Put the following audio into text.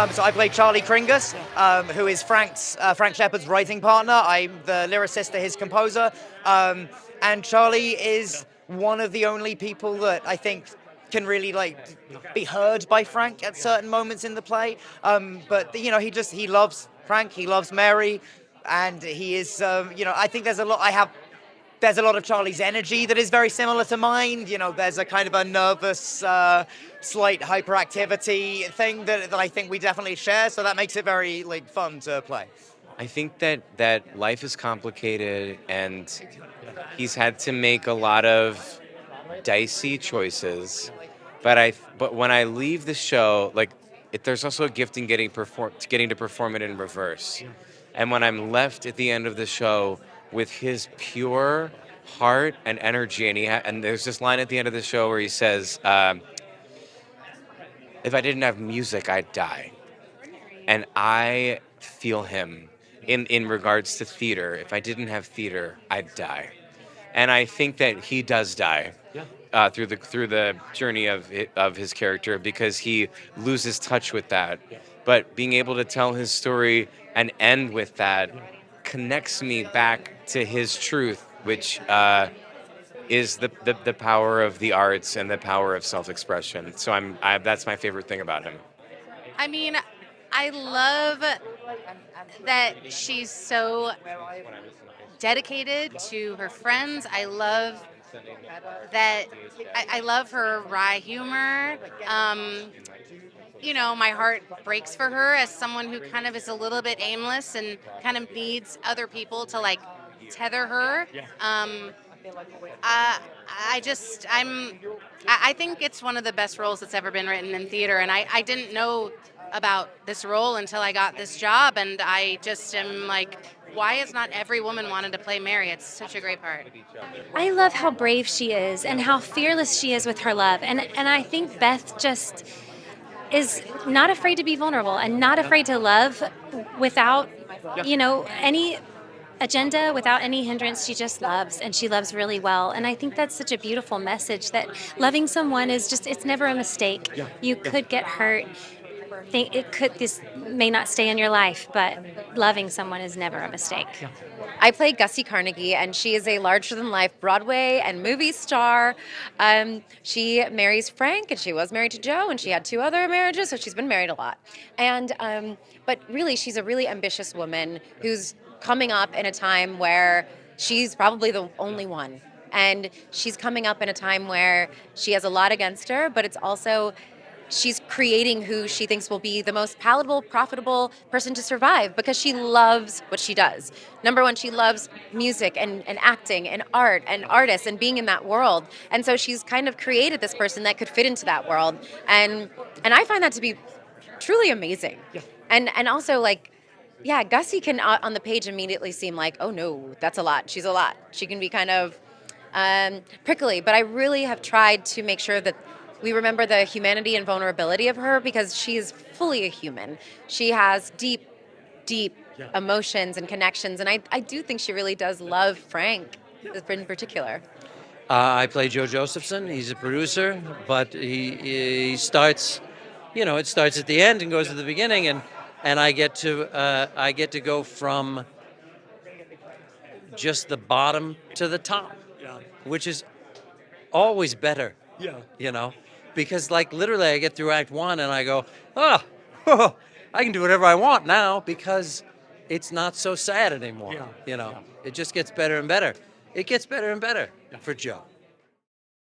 So I play Charlie Kringus, who is Frank Shepard's writing partner. I'm the lyricist to his composer. And Charlie is one of the only people that I think can really be heard by Frank at certain moments in the play. But he loves Frank, he loves Mary, and he is I think there's a lot of Charlie's energy that is very similar to mine. There's a kind of a nervous, slight hyperactivity thing that I think we definitely share. So that makes it very fun to play. I think that life is complicated, and he's had to make a lot of dicey choices. But when I leave the show, there's also a gift in getting to perform it in reverse. And when I'm left at the end of the show with his pure heart and energy, and there's this line at the end of the show where he says, "If I didn't have music, I'd die." And I feel him in regards to theater. If I didn't have theater, I'd die. And I think that he does die through the journey of his character, because he loses touch with that. But being able to tell his story and end with that connects me back to his truth, which is the power of the arts and the power of self-expression. So that's my favorite thing about him. I mean, I love that she's so dedicated to her friends. I love that. I love her wry humor. My heart breaks for her as someone who kind of is a little bit aimless and kind of needs other people to tether her. I think it's one of the best roles that's ever been written in theater, and I didn't know about this role until I got this job, and I just am like, why has not every woman wanted to play Mary? It's such a great part. I love how brave she is and how fearless she is with her love, and I think Beth just is not afraid to be vulnerable and not afraid to love without any agenda, without any hindrance. She just loves, and she loves really well. And I think that's such a beautiful message, that loving someone is it's never a mistake. You could get hurt. This may not stay in your life, but loving someone is never a mistake. I play Gussie Carnegie, and she is a larger-than-life Broadway and movie star. She marries Frank, and she was married to Joe, and she had 2 other marriages, so she's been married a lot. And but really, she's a really ambitious woman who's coming up in a time where she's probably the only one. And she's coming up in a time where she has a lot against her, but it's also she's creating who she thinks will be the most palatable, profitable person to survive, because she loves what she does. Number one, she loves music and acting and art and artists and being in that world. And so she's kind of created this person that could fit into that world. And I find that to be truly amazing. And also Gussie can on the page immediately seem like, oh no, that's a lot. She's a lot. She can be kind of prickly, but I really have tried to make sure that we remember the humanity and vulnerability of her, because she is fully a human. She has deep emotions and connections, and I do think she really does love Frank in particular. I play Joe Josephson. He's a producer, but he starts, it starts at the end and goes to the beginning, and I get to go from just the bottom to the top, which is always better. Because literally I get through Act 1 and I go, I can do whatever I want now, because it's not so sad anymore. It just gets better and better. It gets better and better for Joe.